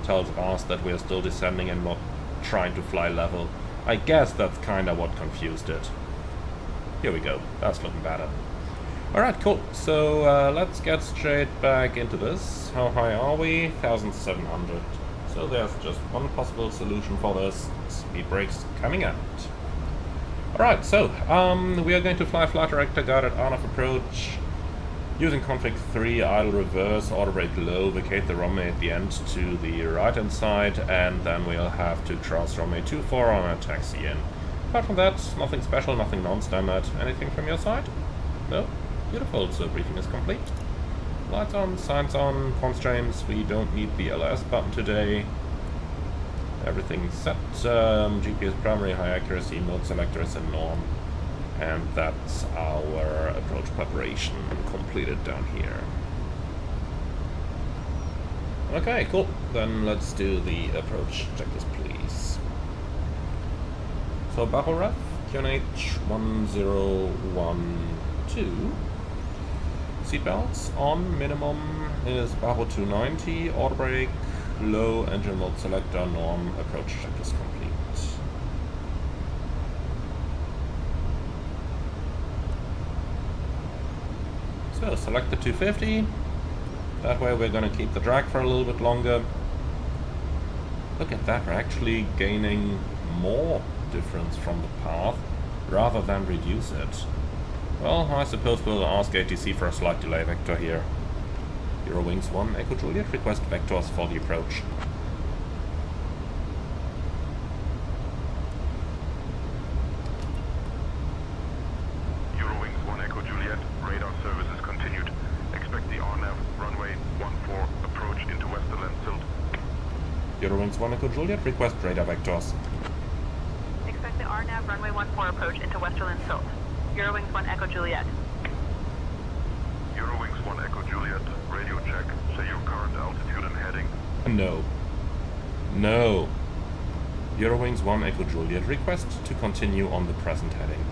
tells Ras that we're still descending and not trying to fly level. I guess that's kinda what confused it. Here we go, that's looking better. Alright, cool. So let's get straight back into this. How high are we? 1700. So there's just one possible solution for this. Speed brakes coming out. Alright, so we are going to fly flight director guided on-off approach. Using config 3, idle reverse, auto brake low, vacate the runway at the end to the right hand side, and then we'll have to cross runway 24 on a taxi in. Apart from that, nothing special, nothing non-standard. Anything from your side? No? Beautiful, so briefing is complete. Lights on, signs on, constraints, we don't need the LS button today. Everything's set, GPS primary, high accuracy, mode selector is in norm. And that's our approach preparation completed down here. Okay, cool. Then let's do the approach checklist, please. So Bajo ref, QNH 1012. Seatbelts on, minimum is Bajo 290, auto brake, low, engine mode selector, norm, approach checklist complete. So select the 250, that way we're going to keep the drag for a little bit longer. Look at that, we're actually gaining more difference from the path rather than reduce it. Well, I suppose we'll ask ATC for a slight delay vector here. Eurowings 1 Echo Juliet, request vectors for the approach. Eurowings 1 Echo Juliet, request radar vectors. Expect the RNAV runway 14 approach into Westerland Sylt. Eurowings 1 Echo Juliet. Eurowings 1 Echo Juliet, radio check. Say your current altitude and heading. No. No. Eurowings 1 Echo Juliet, request to continue on the present heading.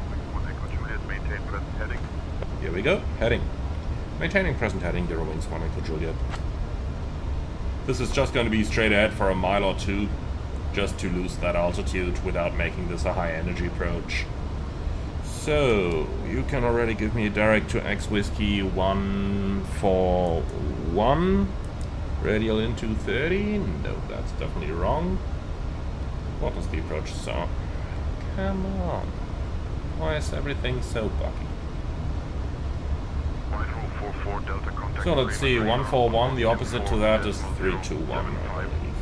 Eurowings 1 Echo Juliet, maintain present heading. Here we go, heading. Maintaining present heading, Eurowings 1 Echo Juliet. This is just going to be straight ahead for a mile or two, just to lose that altitude without making this a high energy approach. So, you can already give me a direct to X Whiskey 141. Radial in 230. No, that's definitely wrong. What is the approach? So, come on. Why is everything so buggy? Delta contact. So let's see, 141, the opposite to that is 321, I believe.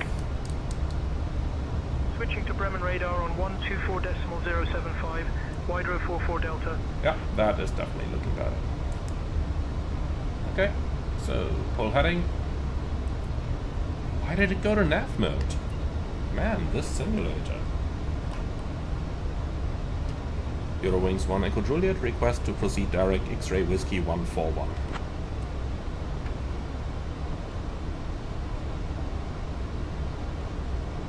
Switching to Bremen radar on 124.075, wide row 44 Delta. Yeah, that is definitely looking better. Okay, so pull heading. Why did it go to nav mode? Man, this simulator. Eurowings 1 Echo Juliet, request to proceed direct X-ray Whiskey 141.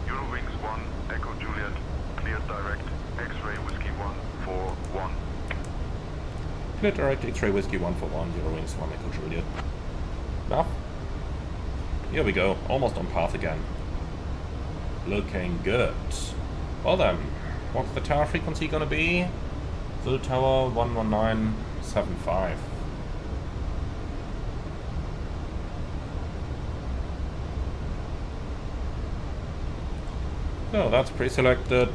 Eurowings 1 Echo Juliet, cleared direct X-ray Whiskey 141. Cleared direct X-ray Whiskey 141, Eurowings 1 Echo Juliet. Now, here we go, almost on path again. Looking good. Well then, what's the tower frequency gonna be? Sylt Tower 11975. So that's pre-selected.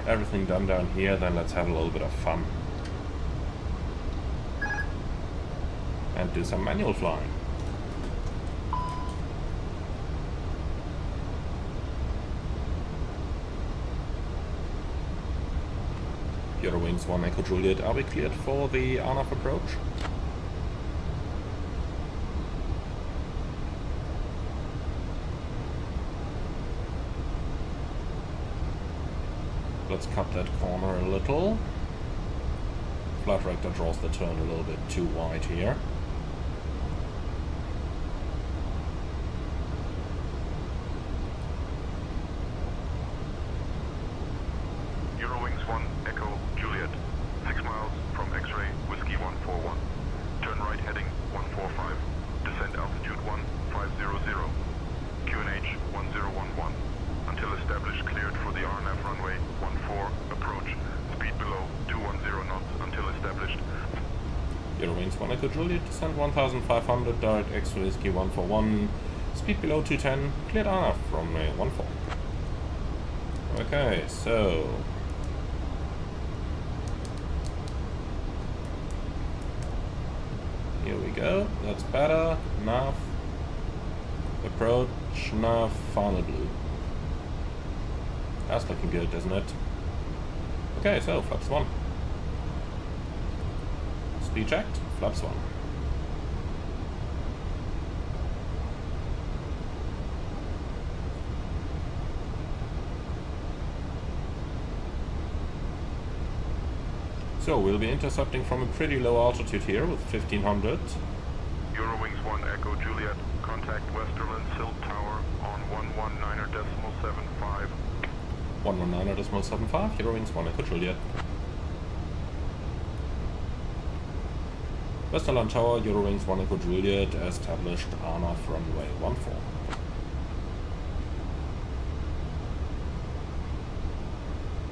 Everything done down here, then let's have a little bit of fun. And do some manual flying. Eurowings 1 Echo Juliet, are we cleared for the RNAV approach? Let's cut that corner a little. Flight director draws the turn a little bit too wide here. Eurowings 1 Echo Juliet, 6 miles from X-ray Whiskey 141. Turn right heading 145. Descent altitude 1500. QNH 1011. Until established, cleared for the RNAV runway 14. Approach. Speed below 210 knots until established. Eurowings 1 Echo Juliet, descent 1500, direct X-ray Whiskey 141. Speed below 210, cleared RNAV runway 14. Okay, so here we go. That's better. Nav. Approach. Nav. Final blue. That's looking good, isn't it? Okay, so flaps 1. Speed checked. Flaps 1. So we'll be intercepting from a pretty low altitude here with 1500. Eurowings 1 Echo Juliet, contact Westerland Sylt Tower on 119.75. 119.75, Eurowings 1 Echo Juliet. Westerland Tower, Eurowings 1 Echo Juliet, established RNAV runway 14.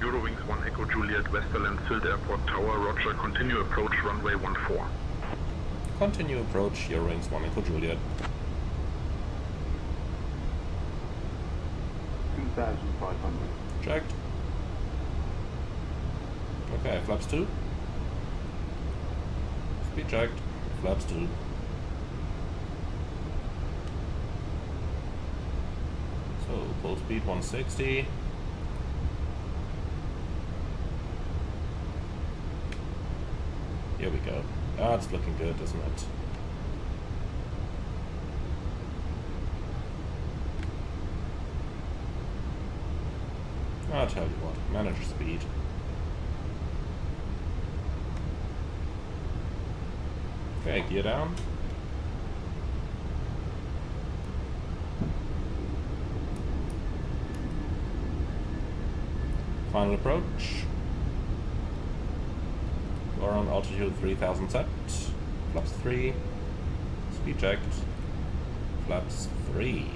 Eurowings 1 Echo Juliet, Westerland Sylt Airport Tower, roger, continue approach runway 14. Continue approach, Eurowings 1 Echo Juliet. 2,500. Checked. Okay, flaps 2. Speed checked. Flaps 2. So, full speed 160. Here we go. That's looking good, isn't it? I'll tell you what, manage speed. Okay, gear down. Final approach. Go around altitude 3000 set. Flaps 3. Speed checked. Flaps 3.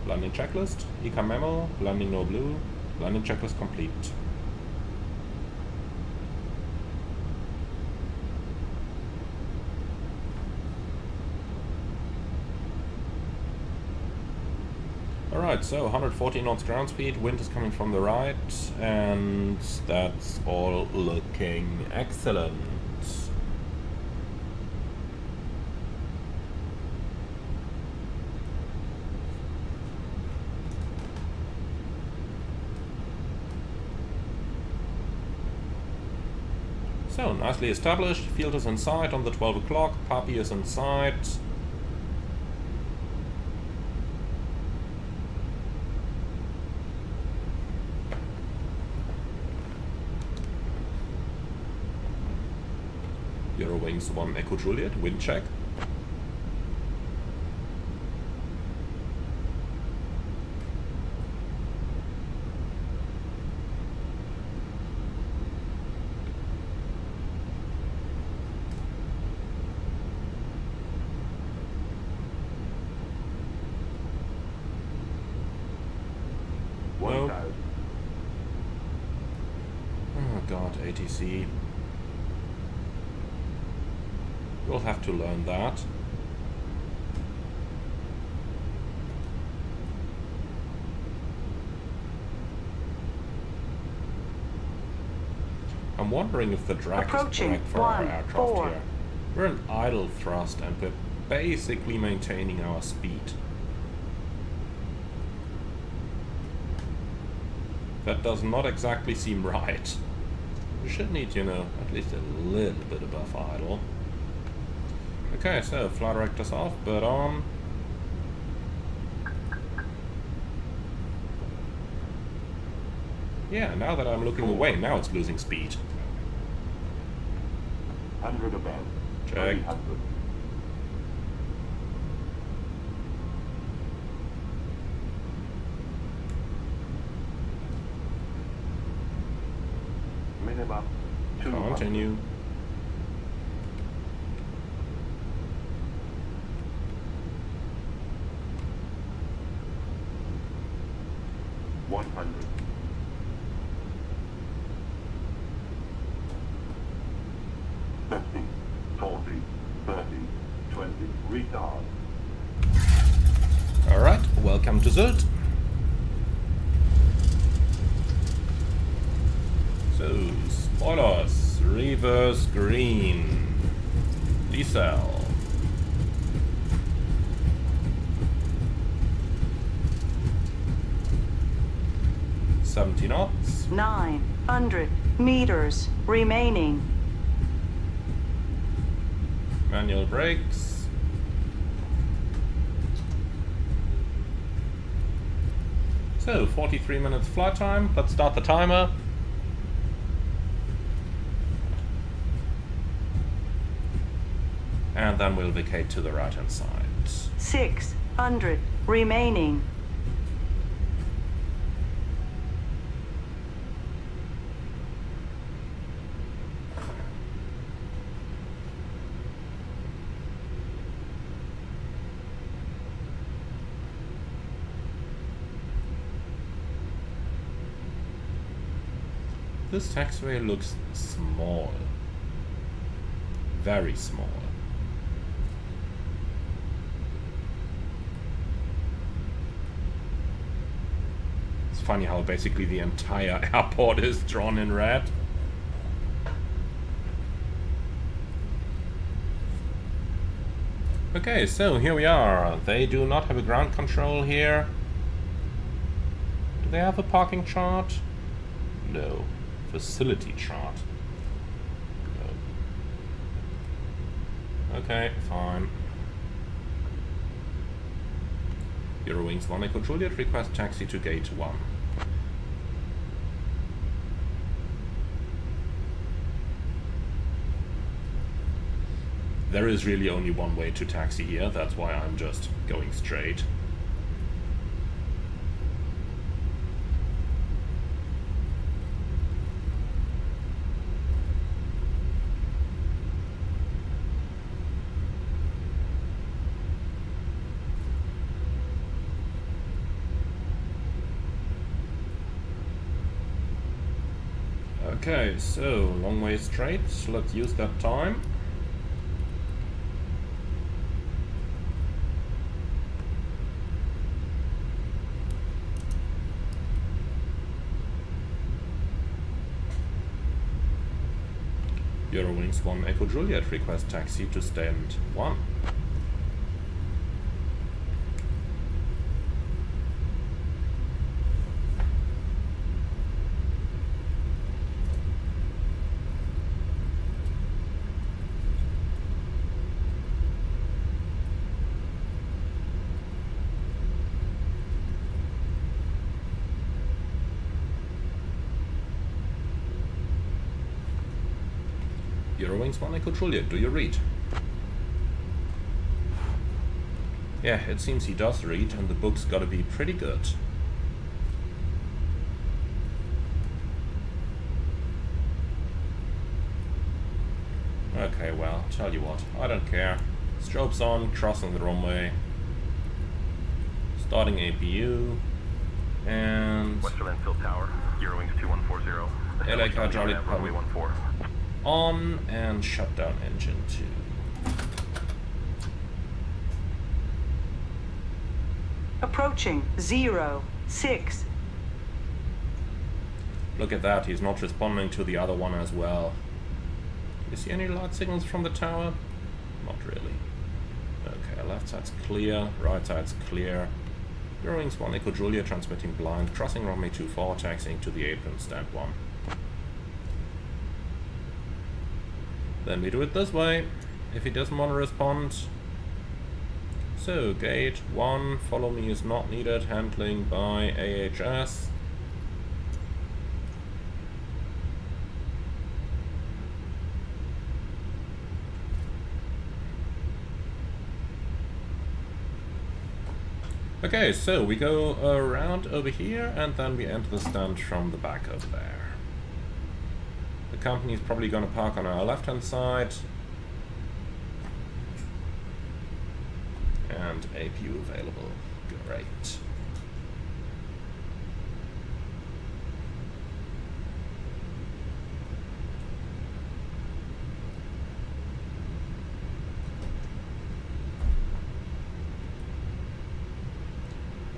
Landing checklist. ECAM memo. Landing no blue. Landing checklist complete. Alright, so 140 knots ground speed, wind is coming from the right, and that's all looking excellent. So, nicely established, field is in sight on the 12 o'clock, puppy is in sight. Eurowings 1 Echo Juliet, wind check. Nope. Oh god, ATC. We'll have to learn that. I'm wondering if the drag is correct for our aircraft here. We're in idle thrust and we're basically maintaining our speed. That does not exactly seem right. We should need, you know, at least a little bit above idle. Okay, so flight director's off, but on. Yeah, now that I'm looking away, now it's losing speed. 100 above. Check. 300. Minimum 200. Continue. Alright, welcome to Sylt. So, spoilers, reverse green, decel. $70 knots. 900 meters remaining. Manual brakes. So, 43 minutes flight time. Let's start the timer. And then we'll vacate to the right-hand side. 600 remaining. This taxiway looks small. Very small. It's funny how basically the entire airport is drawn in red. Okay, so here we are. They do not have a ground control here. Do they have a parking chart? No. facility chart. Okay, fine. Eurowings 1 Echo Juliet, request taxi to gate 1. There is really only one way to taxi here, that's why I'm just going straight. Okay, so long way straight, let's use that time. Eurowings 1 Echo Juliet, request taxi to stand 1. Eurowings 1 Echo Juliet, do you read? Yeah, it seems he does read, and the book's gotta be pretty good. Okay, well, tell you what, I don't care. Strobes on, crossing the runway. Starting APU. And... Westerland Silt Tower, Eurowings 2140. LAK Charlie runway 14. On and shut down engine 2. Approaching 06. Look at that, he's not responding to the other one as well. You see any light signals from the tower? Not really. Okay, left side's clear, right side's clear. Eurowings 1 Echo Juliet transmitting blind, crossing runway 24, taxiing to the apron, stand 1. Then we do it this way, if he doesn't want to respond. So, gate 1, follow me is not needed, handling by AHS. Okay, so we go around over here and then we enter the stand from the back over there. The company is probably going to park on our left hand side. And APU available. Great.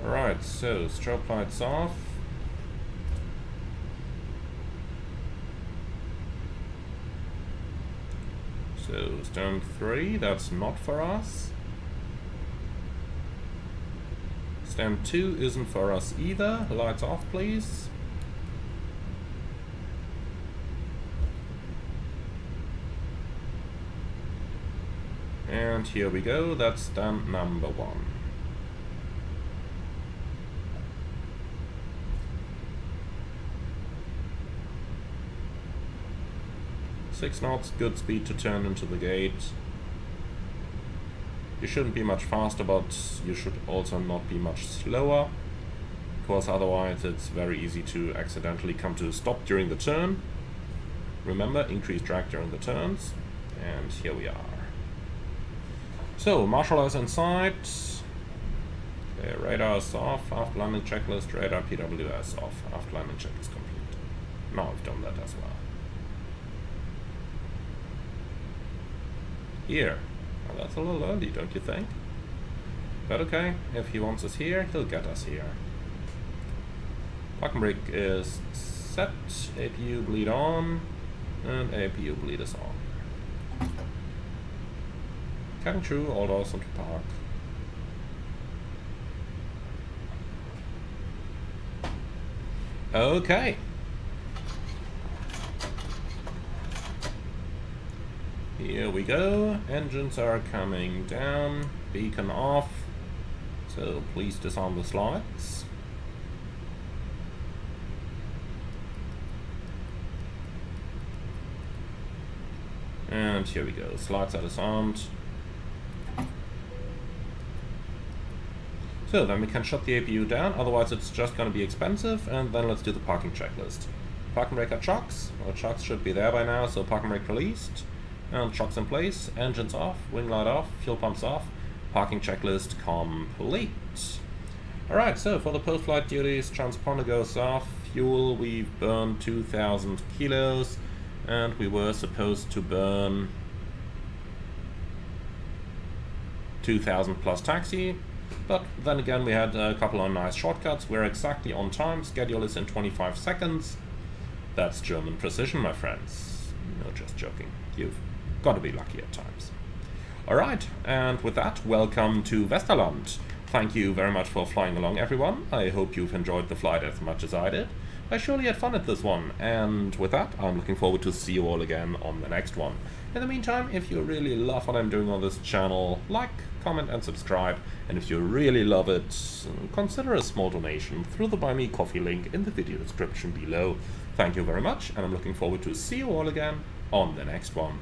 Alright, so strobe lights off. So stand 3, that's not for us. Stand 2 isn't for us either. Lights off, please. And here we go, that's stand number 1. 6 knots, good speed to turn into the gate. You shouldn't be much faster, but you should also not be much slower, because otherwise it's very easy to accidentally come to a stop during the turn. Remember, increase drag during the turns, and here we are. So, marshal is inside. Okay, radar is off, after landing checklist, radar PWS off, after landing checklist complete. Now we've done that as well. Here. Well, that's a little early, don't you think? But okay, if he wants us here, he'll get us here. Parking brake is set, APU bleed on, and APU bleed is on. Cabin crew, all doors onto park. Okay. Here we go. Engines are coming down. Beacon off. So please disarm the slides. And here we go. Slides are disarmed. So then we can shut the APU down, otherwise it's just going to be expensive. And then let's do the parking checklist. Parking brake at chocks. Well, chocks should be there by now, so parking brake released. And chocks in place. Engines off. Wing light off. Fuel pumps off. Parking checklist complete. Alright, so for the post-flight duties, transponder goes off. Fuel, we've burned 2,000 kilos. And we were supposed to burn 2,000 plus taxi. But then again, we had a couple of nice shortcuts. We're exactly on time. Schedule is in 25 seconds. That's German precision, my friends. No, just joking. You've got to be lucky at times. Alright, and with that, welcome to Westerland. Thank you very much for flying along, everyone. I hope you've enjoyed the flight as much as I did. I surely had fun at this one, and with that, I'm looking forward to see you all again on the next one. In the meantime, if you really love what I'm doing on this channel, like, comment and subscribe, and if you really love it, consider a small donation through the Buy Me Coffee link in the video description below. Thank you very much, and I'm looking forward to see you all again on the next one.